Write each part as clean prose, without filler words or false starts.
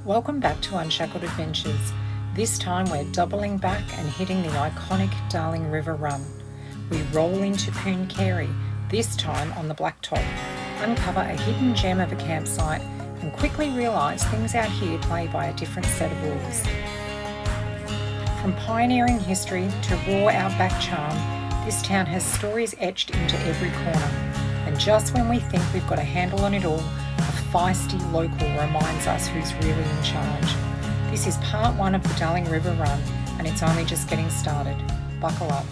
Welcome back to Unshackled Adventures. This time we're doubling back and hitting the iconic Darling River Run. We roll into Poon Carey, this time on the Blacktop, uncover a hidden gem of a campsite and quickly realise things out here play by a different set of rules. From pioneering history to raw outback charm, this town has stories etched into every corner. And just when we think we've got a handle on it all, a feisty local reminds us who's really in charge. This is part one of the Darling River Run, and it's only just getting started. Buckle up.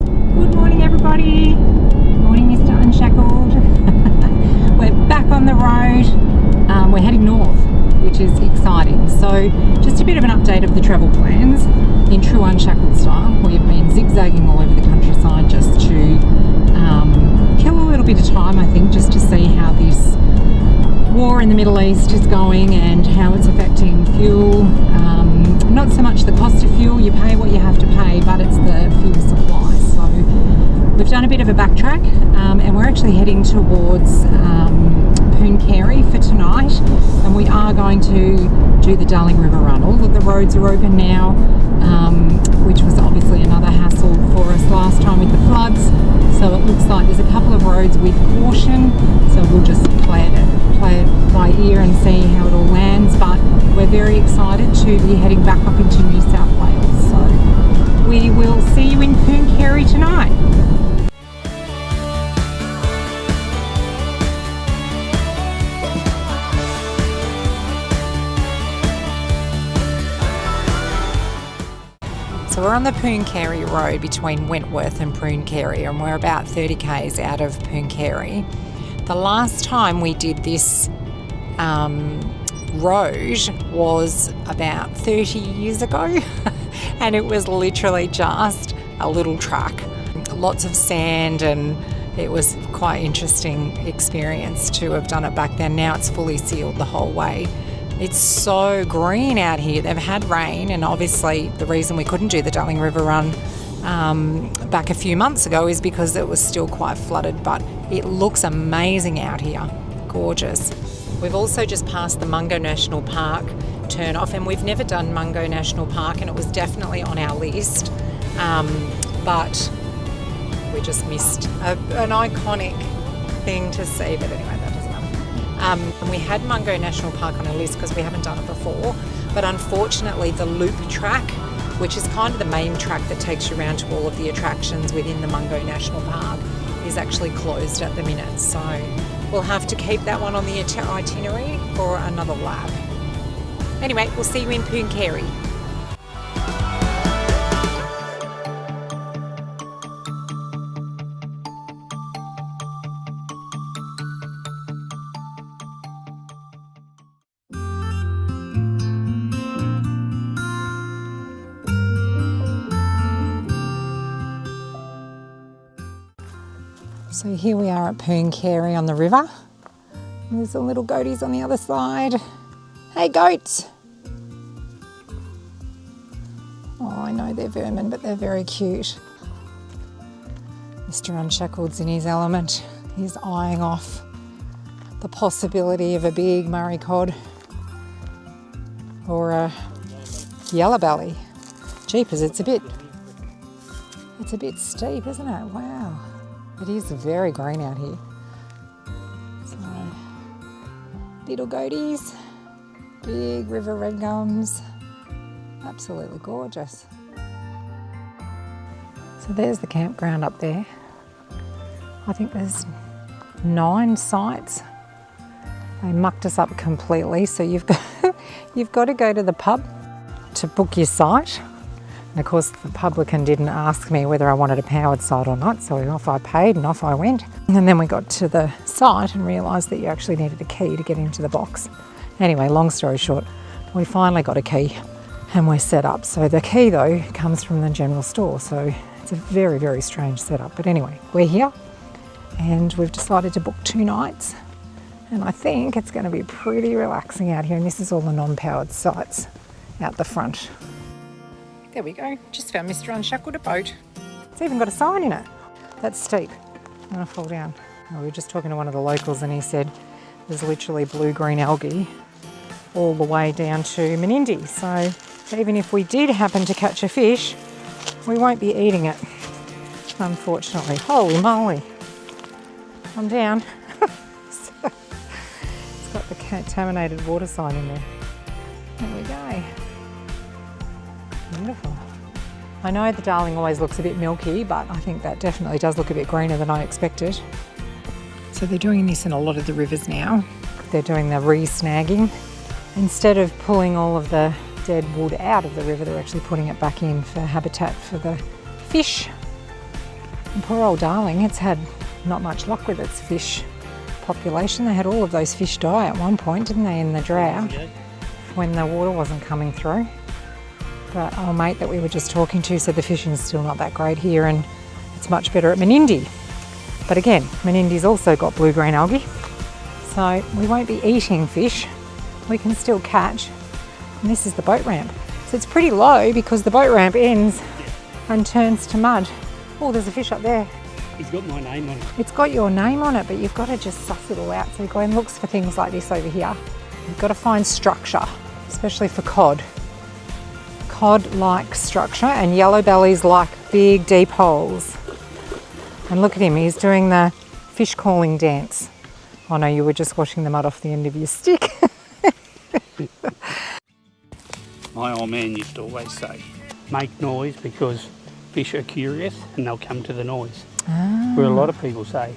Good morning, everybody. Morning, Mr. Unshackled. We're back on the road. We're heading north, which is exciting. So just a bit of an update of the travel plans in true Unshackled style. We've been zigzagging all over the countryside just to kill a little bit of time, I think, just to see how this war in the Middle East is going and how it's affecting fuel. Not so much the cost of fuel, you pay what you have to pay, but it's the fuel supply. So we've done a bit of a backtrack and we're actually heading towards Poon Carey for tonight, and we are going to do the Darling River Run. All of the roads are open now, which was obviously another hassle for us last time with the floods. So it looks like there's a couple of roads with caution, so we'll just play it by ear and see how it all lands. But we're very excited to be heading back up into New South Wales. So we will see you in Poon Carey tonight. So we're on the Poon Carey road between Wentworth and Poon Carey, and we're about 30 k's out of Poon Carey. The last time we did this road was about 30 years ago and it was literally just a little track, lots of sand, and it was quite interesting experience to have done it back then. Now it's fully sealed the whole way. It's so green out here. They've had rain, and obviously the reason we couldn't do the Darling River Run back a few months ago is because it was still quite flooded, but it looks amazing out here. Gorgeous. We've also just passed the Mungo National Park turn off, and we've never done Mungo National Park, and it was definitely on our list, but we just missed an iconic thing to see. But anyway, that doesn't matter. And we had Mungo National Park on our list because we haven't done it before, but unfortunately the loop track, which is kind of the main track that takes you around to all of the attractions within the Mungo National Park, is actually closed at the minute. So we'll have to keep that one on the itinerary for another lap. Anyway, we'll see you in Poon Carey. So here we are at Poon Carey on the river. There's the little goaties on the other side. Hey goats! Oh, I know they're vermin, but they're very cute. Mr. Unshackled's in his element. He's eyeing off the possibility of a big Murray cod or a yellow belly. Jeepers, it's a bit steep, isn't it? Wow. It is very green out here. So, little goaties, big river red gums, absolutely gorgeous. So there's the campground up there. I think there's 9 sites. They mucked us up completely, so you've got to go to the pub to book your site. And of course the publican didn't ask me whether I wanted a powered site or not, so off I paid and off I went. And then we got to the site and realised that you actually needed a key to get into the box. Anyway, long story short, we finally got a key and we're set up. So the key though comes from the general store, so it's a very, very strange setup. But anyway, we're here and we've decided to book 2 nights, and I think it's going to be pretty relaxing out here. And this is all the non-powered sites out the front. There we go, just found Mr. Unshackled a boat. It's even got a sign in it. That's steep, I'm gonna fall down. We were just talking to one of the locals and he said there's literally blue-green algae all the way down to Menindee. So even if we did happen to catch a fish, we won't be eating it, unfortunately. Holy moly. I'm down. It's got the contaminated water sign in there. There we go. Beautiful. I know the darling always looks a bit milky, but I think that definitely does look a bit greener than I expected. So they're doing this in a lot of the rivers now. They're doing the re-snagging. Instead of pulling all of the dead wood out of the river, they're actually putting it back in for habitat for the fish. And poor old darling, it's had not much luck with its fish population. They had all of those fish die at one point, didn't they, in the drought, when the water wasn't coming through. But our mate that we were just talking to said the fishing's still not that great here and it's much better at Menindee. But again, Menindee's also got blue-green algae, so we won't be eating fish. We can still catch. And this is the boat ramp. So it's pretty low because the boat ramp ends and turns to mud. Oh, there's a fish up there. It's got my name on it. It's got your name on it, but you've got to just suss it all out. So Glenn looks for things like this over here. You've got to find structure, especially for cod. Cod like structure, and yellow bellies like big deep holes. And look at him, he's doing the fish calling dance. Oh no, you were just washing the mud off the end of your stick. My old man used to always say, make noise because fish are curious and they'll come to the noise. Where a lot of people say.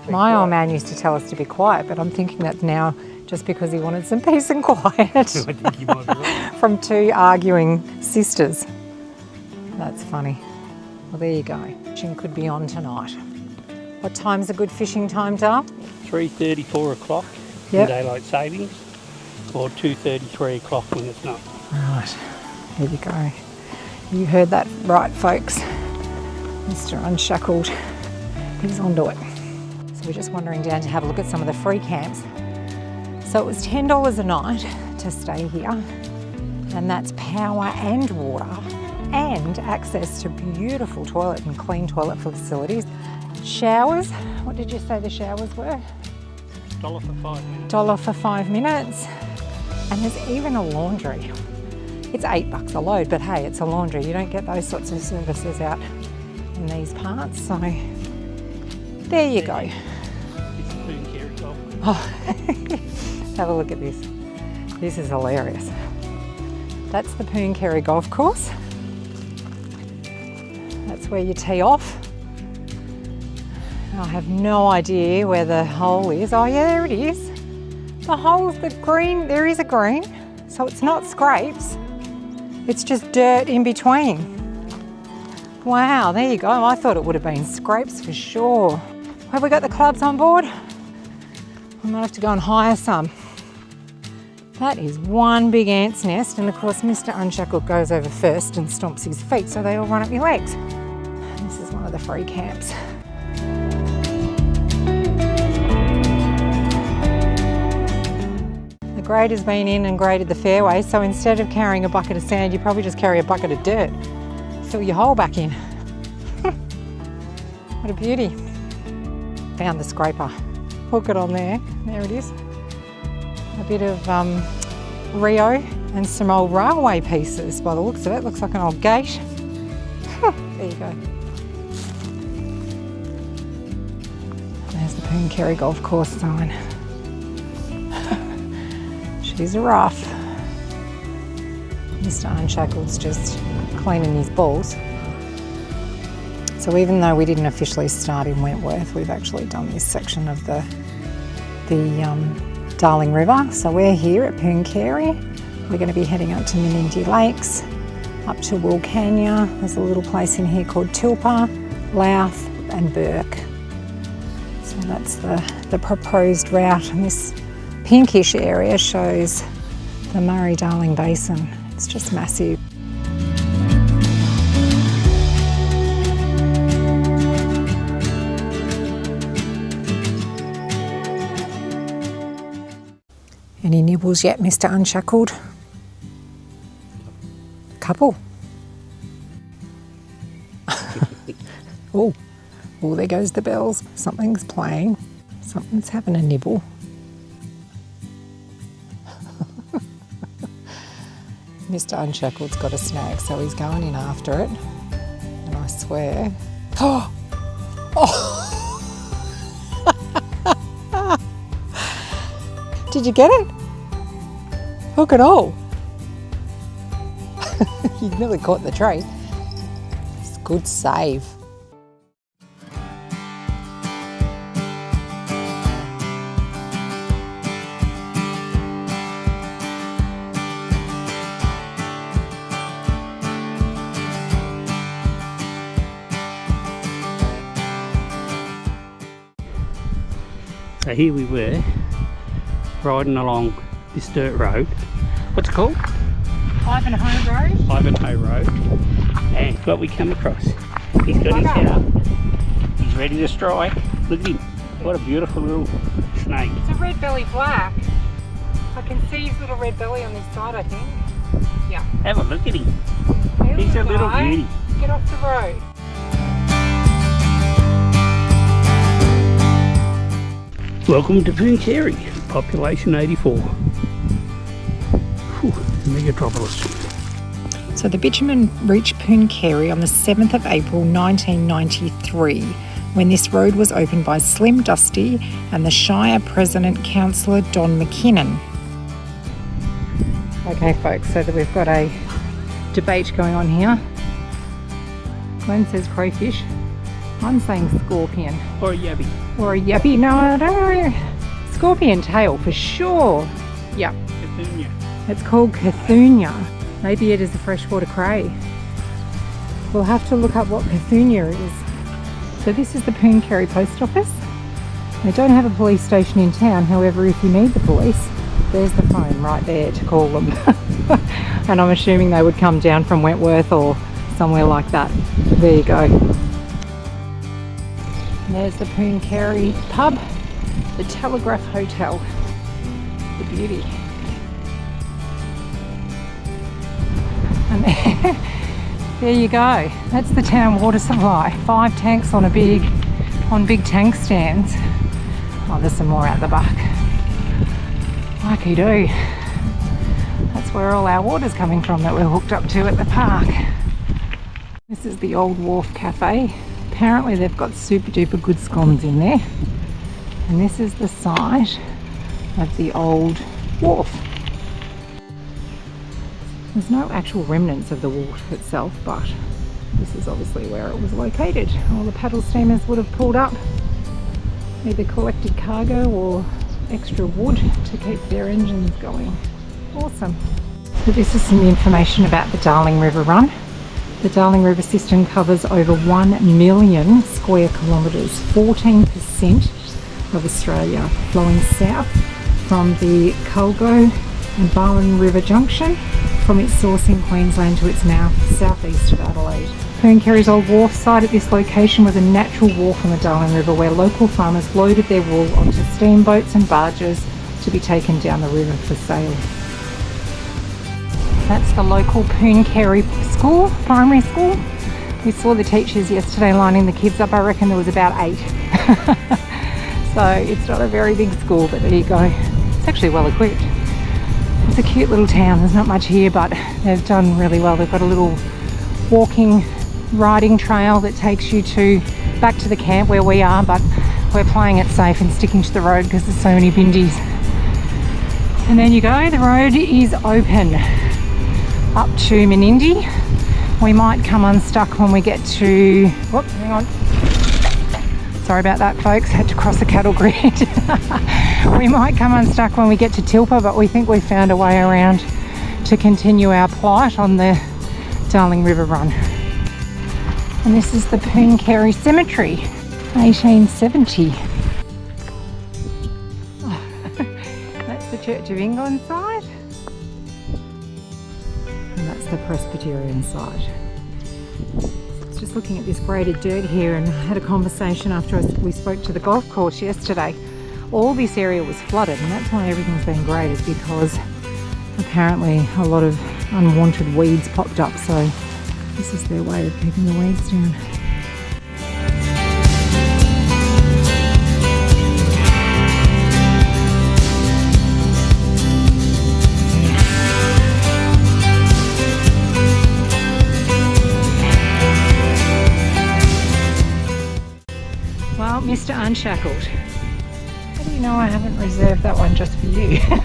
My old man used to tell us to be quiet, but I'm thinking that's now just because he wanted some peace and quiet. I think you might be right. From two arguing sisters. That's funny. Well, there you go. Fishing could be on tonight. What time's a good fishing time, Dale? 3:30, 4 o'clock Yep. in daylight savings, or 2:30, 3 o'clock when it's not. Right, here you go. You heard that right, folks. Mr. Unshackled, he's onto it. So we're just wandering down to have a look at some of the free camps. So it was $10 a night to stay here, and that's power and water and access to beautiful toilet and clean toilet facilities. Showers, what did you say the showers were? $1 for 5 minutes. $1 for 5 minutes. And there's even a laundry. It's $8 a load, but hey, it's a laundry. You don't get those sorts of services out in these parts, so there you go. It's a Poon Carey Golf. Oh, have a look at this. This is hilarious. That's the Poon Carey Golf Course. That's where you tee off. I have no idea where the hole is. Oh yeah, there it is. The hole's the green, there is a green. So it's not scrapes, it's just dirt in between. Wow, there you go. I thought it would have been scrapes for sure. Have we got the clubs on board? I might have to go and hire some. That is one big ant's nest, and of course Mr. Unshackled goes over first and stomps his feet so they all run up your legs. This is one of the free camps. The grader's been in and graded the fairway, so instead of carrying a bucket of sand, you probably just carry a bucket of dirt. Fill your hole back in. What a beauty. Found the scraper. Hook it on there. There it is. A bit of Rio and some old railway pieces by the looks of it. Looks like an old gate. There you go. There's the Poon Carey Golf Course sign. She's rough. Mr. Unshackled's just cleaning his balls. So even though we didn't officially start in Wentworth, we've actually done this section of the Darling River. So we're here at Poon Carey. We're going to be heading up to Menindee Lakes, up to Wilcannia. There's a little place in here called Tilpa, Louth and Burke. So that's the proposed route, and this pinkish area shows the Murray-Darling Basin. It's just massive. Any nibbles yet, Mr. Unshackled? A couple. Oh, there goes the bells. Something's playing. Something's having a nibble. Mr. Unshackled's got a snag, so he's going in after it. And I swear... Oh! Did you get it? Hook it all. You nearly caught the tree. It's a good save. So here we were, riding along this dirt road. What's it called? Ivanhoe Road. Ivanhoe Road. And what we come across. He's got his head up. He's ready to strike. Look at him. What a beautiful little snake. It's a red belly black. I can see his little red belly on this side, I think. Yeah. Have a look at him. There's He's the a little guy. beauty. Get off the road. Welcome to Pooncarie, population 84. Whew, megatropolis. So the bitumen reached Pooncarie on the 7th of April 1993 when this road was opened by Slim Dusty and the Shire President Councillor Don McKinnon. Okay folks, so that we've got a debate going on here. Glenn says crayfish. I'm saying scorpion. Or a yabby. Or a yappy. No, I don't know. Scorpion tail for sure. Yep. Cthunia. It's called Cthunia. Maybe it is a freshwater cray. We'll have to look up what Cthunia is. So this is the Pooncarie Post Office. They don't have a police station in town, however if you need the police, there's the phone right there to call them. And I'm assuming they would come down from Wentworth or somewhere like that. There you go. And there's the Pooncarie pub, the Telegraph Hotel, the beauty. And there you go. That's the town water supply. 5 tanks on big tank stands. Oh, there's some more out the back. Lucky do. That's where all our water's coming from that we're hooked up to at the park. This is the Old Wharf Cafe. Apparently they've got super duper good scones in there. And this is the site of the old wharf. There's no actual remnants of the wharf itself, but this is obviously where it was located. All the paddle steamers would have pulled up, either collected cargo or extra wood to keep their engines going. Awesome. So this is some information about the Darling River Run. The Darling River system covers over 1 million square kilometres, 14% of Australia, flowing south from the Culgo and Barwon River Junction from its source in Queensland to its mouth southeast of Adelaide. Pooncarie's old wharf site at this location was a natural wharf on the Darling River where local farmers loaded their wool onto steamboats and barges to be taken down the river for sale. That's the local Pooncarie school, primary school. We saw the teachers yesterday lining the kids up. I reckon there was about 8. So it's not a very big school, but there you go. It's actually well equipped. It's a cute little town. There's not much here, but they've done really well. They've got a little walking, riding trail that takes you back to the camp where we are, but we're playing it safe and sticking to the road because there's so many bindies. And then you go, the road is open up to Menindee. We might come unstuck when we get to, whoop, hang on. Sorry about that folks, had to cross a cattle grid. We might come unstuck when we get to Tilpa, but we think we've found a way around to continue our plight on the Darling River Run. And this is the Pooncarie Cemetery, 1870. That's the Church of England side. And that's the Presbyterian side. I was just looking at this graded dirt here and had a conversation after we spoke to the golf course yesterday. All this area was flooded and that's why everything's been graded, because apparently a lot of unwanted weeds popped up, so this is their way of keeping the weeds down. Unshackled. How do you know I haven't reserved that one just for you? I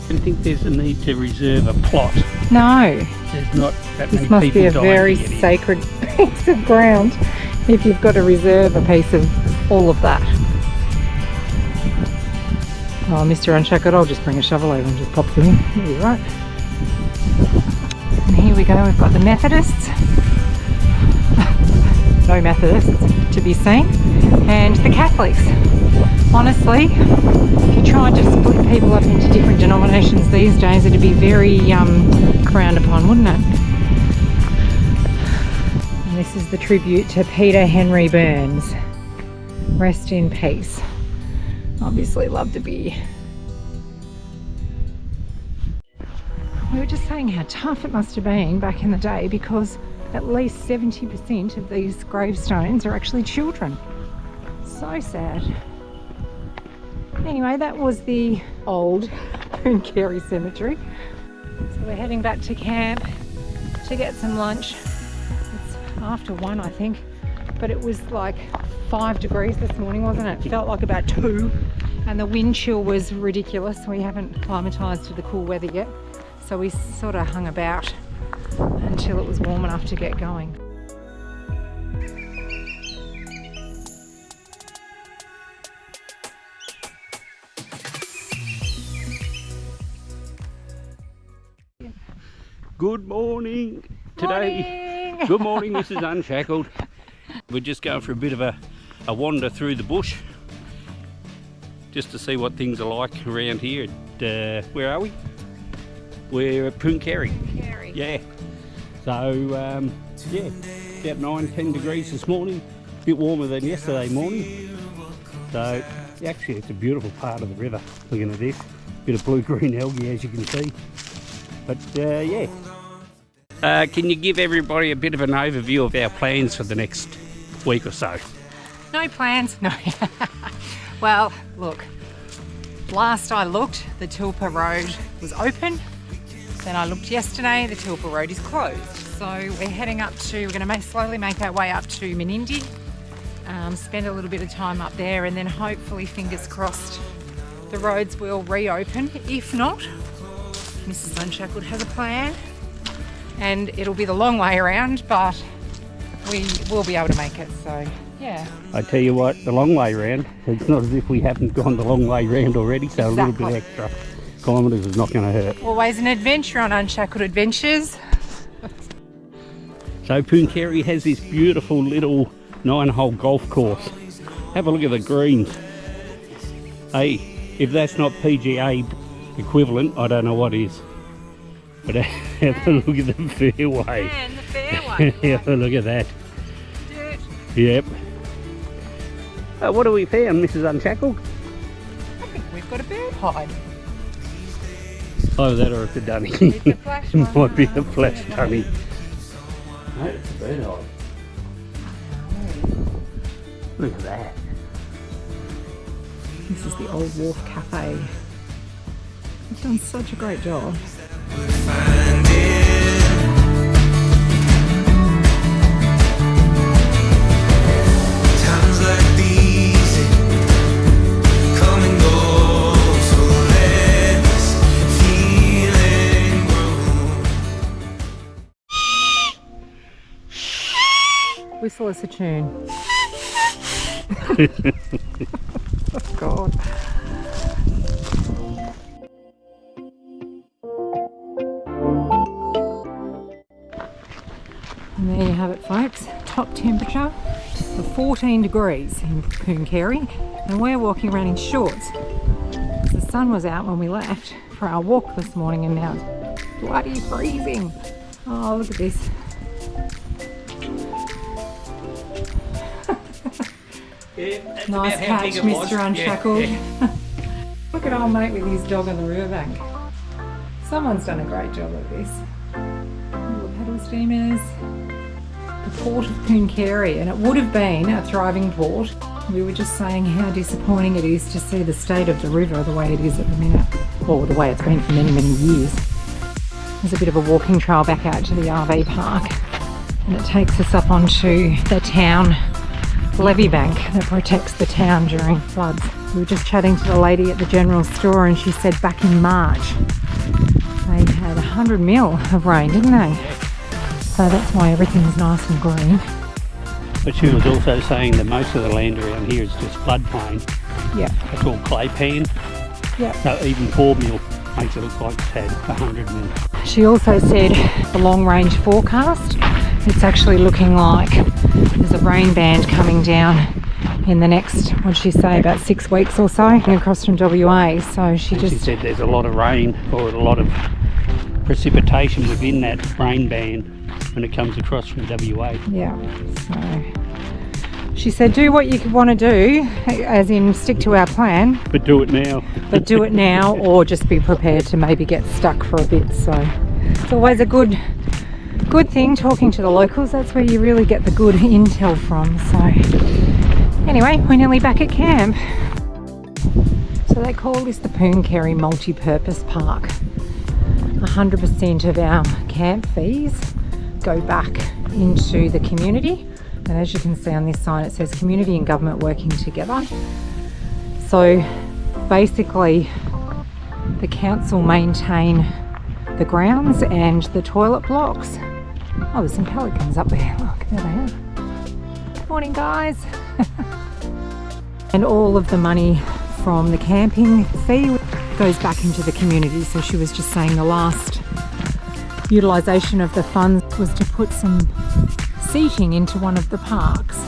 don't think there's a need to reserve a plot. No. There's not that This many must people be a dying very to get in. sacred piece of ground if you've got to reserve a piece of all of that. Oh, Mr. Unshackled, I'll just bring a shovel over and just pop you in. You'll be right. And here we go, we've got the Methodists. No Methodists to be seen. And the Catholics. Honestly, if you tried to split people up into different denominations these days, it'd be very frowned upon, wouldn't it? And this is the tribute to Peter Henry Burns. Rest in peace. Obviously loved a beer. We were just saying how tough it must have been back in the day because at least 70% of these gravestones are actually children. So sad. Anyway, that was the old Pooncarey Cemetery. So we're heading back to camp to get some lunch. It's after 1, I think, but it was like 5 degrees this morning, wasn't it? It felt like about 2, and the wind chill was ridiculous. We haven't acclimatised to the cool weather yet, so we sort of hung about until it was warm enough to get going. Good morning. Today, Morning. good morning, Mrs. Unshackled. We're just going for a bit of a wander through the bush just to see what things are like around here. Where are we? We're at Pooncarey. Yeah. So, yeah, about 9-10 degrees this morning. A bit warmer than yesterday morning. So, actually, it's a beautiful part of the river. Looking at this. Bit of blue-green algae, as you can see. But, yeah. Can you give everybody a bit of an overview of our plans for the next week or so? No plans, no. Well, look, last I looked, the Tulpa Road was open. Then I looked yesterday, the Tulpa Road is closed. So we're heading up to, we're going to slowly make our way up to Menindee, spend a little bit of time up there, and then hopefully, fingers crossed, the roads will reopen. If not, Mrs. Unshackled has a plan, and it'll be the long way around, but we will be able to make it, so yeah. I tell you what, the long way round, it's not as if we haven't gone the long way round already, so Exactly. A little bit extra kilometres is not going to hurt. Always an adventure on Unshackled Adventures. So Pooncarey has this beautiful little 9-hole golf course. Have a look at the greens. Hey, if that's not PGA equivalent, I don't know what is. But have a look at the fairway. And the fairway. Have a look at that. Dirt. Yep. What have we found, Mrs. Unshackled? I think we've got a bird hide. Oh, that or it's a dunny. It's a flash one. Might be a flash dunny. No, it's a bird eye. Look at that. This is the Old Wharf Cafe. They've done such a great job. Times like these come and go, so let this feeling grow. Whistle us a tune. Oh God. And there you have it, folks. Top temperature of 14 degrees in Pooncarey, and we're walking around in shorts. The sun was out when we left for our walk this morning, and now it's bloody freezing. Oh, look at this. Nice catch, Mr. Unshackled. Look at old mate with his dog on the riverbank. Someone's done a great job of this. All the paddle steamers. The port of Pooncarey, and it would have been a thriving port. We were just saying how disappointing it is to see the state of the river the way it is at the minute, or the way it's been for many, many years. There's a bit of a walking trail back out to the RV park, and it takes us up onto the town levee bank that protects the town during floods. We were just chatting to the lady at the general store and she said back in March they had 100 mil of rain, didn't they? So that's why everything's nice and green. But she was also saying that most of the land around here is just floodplain. Yeah. It's all clay pan. Yeah. So even 4 mil makes it look like it's had 100 mil. She also said the long range forecast, it's actually looking like there's a rain band coming down in the next, what did she say, about 6 weeks or so, across from WA. So she said there's a lot of rain or a lot of precipitation within that rain band when it comes across from WA. Yeah, so she said do what you want to do, as in stick to our plan. But do it now. But do it now, or just be prepared to maybe get stuck for a bit. So it's always a good thing talking to the locals. That's where you really get the good intel from. So anyway, we're nearly back at camp. So they call this the Pooncarie Multi-Purpose Park. 100% of our camp fees go back into the community. And as you can see on this sign, it says community and government working together. So basically the council maintain the grounds and the toilet blocks. Oh, there's some pelicans up there. Look, there they are. Morning, guys. And all of the money from the camping fee goes back into the community. So she was just saying the last utilisation of the funds was to put some seating into one of the parks.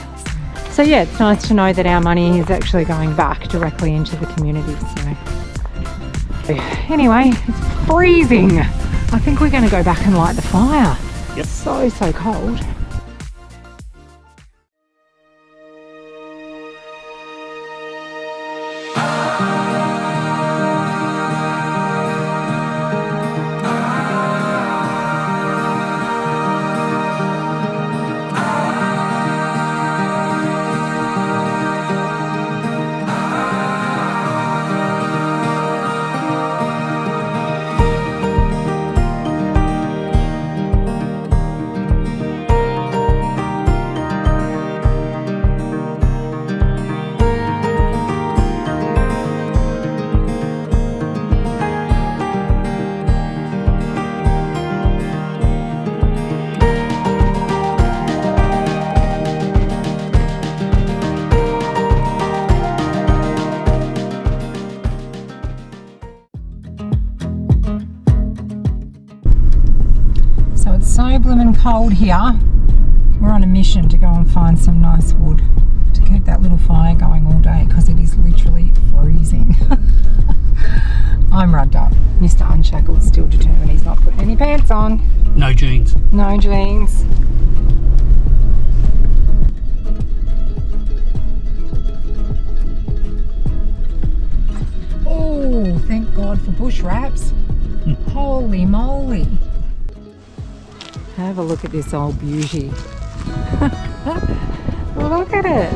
So yeah, it's nice to know that our money is actually going back directly into the community. So anyway, it's freezing. I think we're going to go back and light the fire. Yep. So cold. So blooming cold here. We're on a mission to go and find some nice wood to keep that little fire going all day because it is literally freezing. I'm rubbed up. Mr. Unshackled still determined he's not putting any pants on. No jeans. No jeans. Oh, thank God for bush wraps. Holy moly. Have a look at this old beauty. Look at it.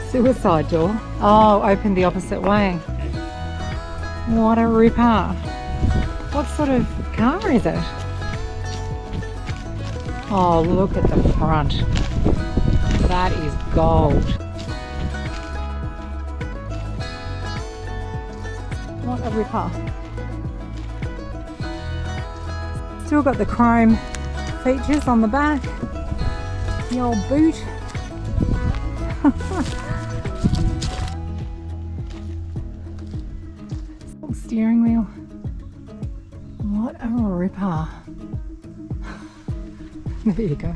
Suicide door. Oh, open the opposite way. What a ripper. What sort of car is it? Oh, look at the front. That is gold. What a ripper. Still got the chrome features on the back. The old boot. Steering wheel. What a ripper. There you go.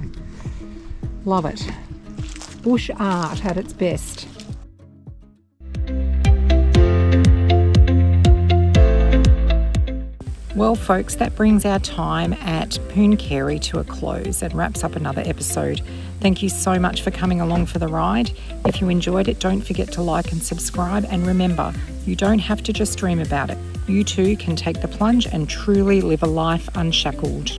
Love it. Bush art at its best. Well folks, that brings our time at Pooncarie to a close and wraps up another episode. Thank you so much for coming along for the ride. If you enjoyed it, don't forget to like and subscribe. And remember, you don't have to just dream about it. You too can take the plunge and truly live a life unshackled.